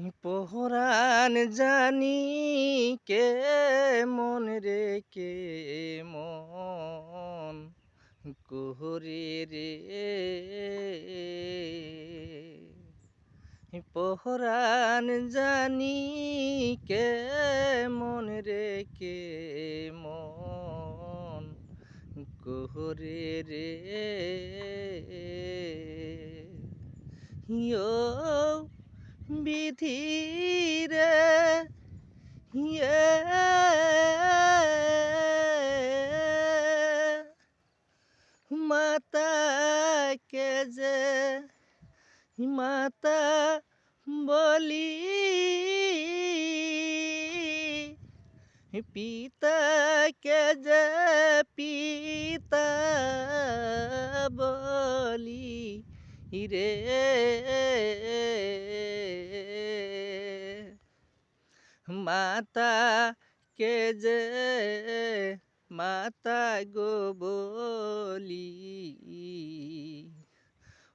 পহরান জানি কে মন রে কে মন কুহরে রে পহরান জানি কে মন রে কে মন কুহরে রে ইয়ো বিধিরে ইয়ে মাতা কে যে মাতা বলি পিতা কে যে পিতা বলি রে মাতা কে যে মাতা গো বলি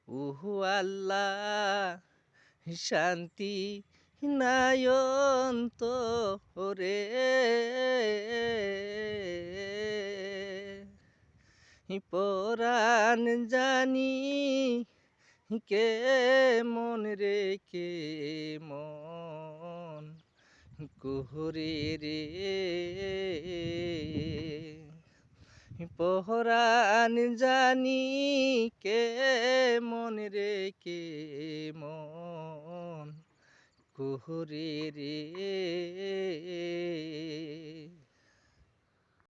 ওহো আল্লাহ শান্তি নায়ন্ত রে পরাণ জানি কে মন রে কে মন কুহরে রে পহরান জানি কে মন রে কে মন কুহরে রে